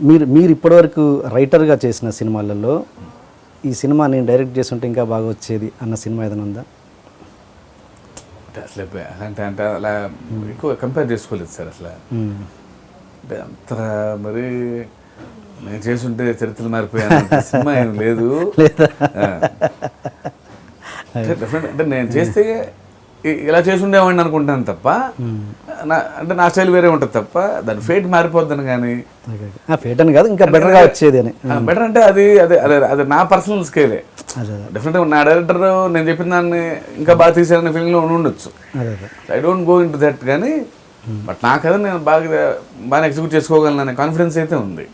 మీరు మీరు ఇప్పటివరకు రైటర్గా చేసిన సినిమాలలో ఈ సినిమా నేను డైరెక్ట్ చేస్తుంటే ఇంకా బాగా వచ్చేది అన్న సినిమా ఏదైనా ఉందా? అంటే అసలు అంటే అలా ఎక్కువ కంపేర్ చేసుకోలేదు సార్ అసలు. అంటే అంత మరి నేను చేస్తుంటే చరిత్రలు మారిపోయాను సినిమా ఏం లేదు. డెఫినెట్ అంటే నేను చేస్తే ఇలా చేసి ఉండేవాడిని అనుకుంటాను తప్ప, అంటే నా స్టైల్ వేరే ఉంటుంది తప్ప దాని ఫేట్ మారిపోద్దని. కానీ ఫేట్ అని కాదు, ఇంకా బెటర్గా వచ్చేది అని. బెటర్ అంటే అది అదే అదే అది నా పర్సనల్ స్కేలే. డెఫినెట్గా నా డైరెక్టర్ నేను చెప్పిన దాన్ని ఇంకా బాగా తీసారనే ఫీలింగ్లో ఉండొచ్చు. I don't go in to that. కానీ బట్ నా కథ నేను బాగా ఎగ్జిక్యూట్ చేసుకోగలను కాన్ఫిడెన్స్ అయితే ఉంది.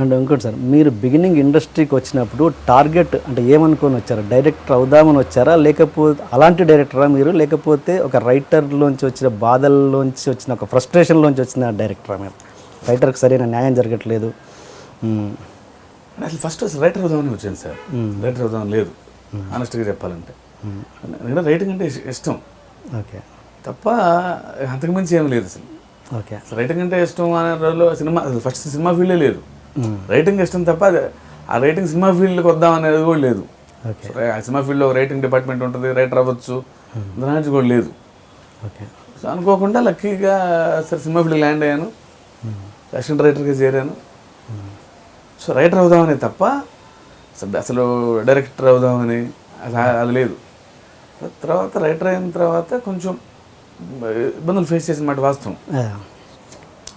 అండ్ ఇంకోటి సార్, మీరు బిగినింగ్ ఇండస్ట్రీకి వచ్చినప్పుడు టార్గెట్ అంటే ఏమనుకొని వచ్చారా? డైరెక్టర్ అవుదామని వచ్చారా, లేకపోతే అలాంటి డైరెక్టరా మీరు, లేకపోతే ఒక రైటర్లోంచి వచ్చిన బాధల్లోంచి వచ్చిన ఒక ఫ్రస్ట్రేషన్లోంచి వచ్చిన డైరెక్టరా మీరు? రైటర్కి సరైన న్యాయం జరగట్లేదు. అసలు ఫస్ట్ అసలు రైటర్ అవుదామని వచ్చాను సార్. రైటర్ అవుదామని లేదు ఆనెస్ట్గా చెప్పాలంటే. నేను రైటింగ్ అంటే ఇష్టం ఓకే తప్ప అంతకుమించి ఏం లేదు అసలు. ఓకే, రైటింగ్ అంటే ఇష్టం అనే రోజులో సినిమా అసలు ఫస్ట్ సినిమా ఫీల్డే లేదు. రైటింగ్ ఇష్టం తప్ప ఆ రైటింగ్ సినిమా ఫీల్డ్కి వద్దాం అనేది కూడా లేదు. ఆ సినిమా ఫీల్డ్లో రైటింగ్ డిపార్ట్మెంట్ ఉంటుంది, రైటర్ అవ్వచ్చు, దాని కూడా లేదు. సో అనుకోకుండా లక్కీగా సరే సినిమా ఫీల్డ్కి ల్యాండ్ అయ్యాను, అసిస్టెంట్ రైటర్గా చేరాను. సో రైటర్ అవుదామని తప్ప అసలు డైరెక్టర్ అవుదామని అది లేదు. తర్వాత రైటర్ అయిన తర్వాత కొంచెం ఇబ్బందులు ఫేస్ చేసిన మాట వాస్తవం.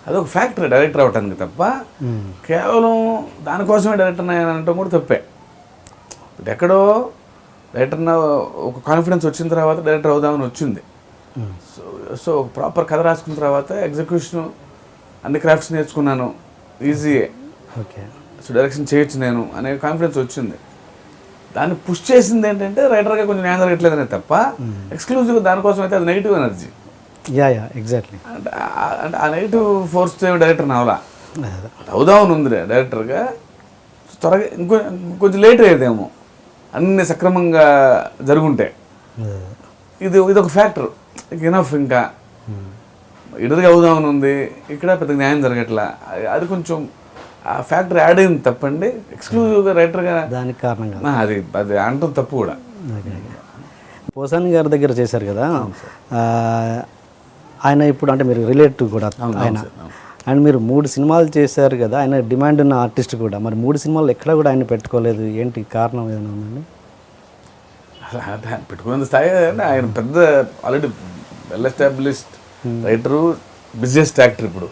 అదొక ఫ్యాక్టరీ డైరెక్టర్ అవటానికి తప్ప కేవలం దానికోసమే డైరెక్టర్ అనటం కూడా తప్పే. ఎక్కడో డైరెక్టర్ ఒక కాన్ఫిడెన్స్ వచ్చిన తర్వాత డైరెక్టర్ అవుదామని వచ్చింది. సో ఒక ప్రాపర్ కథ రాసుకున్న తర్వాత ఎగ్జిక్యూషన్ అన్ని క్రాఫ్ట్స్ నేర్చుకున్నాను, ఈజీయే. ఓకే, సో డైరెక్షన్ చేయొచ్చు నేను అనే కాన్ఫిడెన్స్ వచ్చింది. దాన్ని పుష్ చేసింది ఏంటంటే రైటర్గా కొంచెం న్యాయం జరగట్లేదనే తప్ప ఎక్స్క్లూజివ్గా దానికోసం అయితే అది నెగిటివ్ ఎనర్జీ. ఎగ్జాక్ట్లీ. అంటే ఆ నెగిటివ్ ఫోర్స్ డైరెక్టర్ నావలా అవుదామని ఉంది డైరెక్టర్గా. త్వరగా కొంచెం లేట్ అయ్యేదేమో అన్ని సక్రమంగా జరుగుంటే. ఇది ఒక ఫ్యాక్టర్. ఇనఫ్ ఇంకా ఇటుగా అవుదామని ఉంది, ఇక్కడ పెద్ద న్యాయం జరగట్లా, అది కొంచెం ఆ ఫ్యాక్టర్ యాడ్ అయింది తప్పండి. ఎక్స్క్లూజివ్గా రైటర్గా దానికి కారణంగా అది అనటం తప్పు కూడా. పోసాని గారి దగ్గర చేశారు కదా ఆయన, ఇప్పుడు అంటే మీరు రిలేటివ్ కూడా ఆయన, అండ్ మీరు 3 సినిమాలు చేశారు కదా, ఆయన డిమాండ్ ఉన్న ఆర్టిస్ట్ కూడా. మరి 3 సినిమాలు ఎక్కడ కూడా ఆయన పెట్టుకోలేదు, ఏంటి కారణం ఏదైనా ఉందండి? పెట్టుకునే స్థాయి ఆయన పెద్ద already well established writer, busiest actor. ఇప్పుడు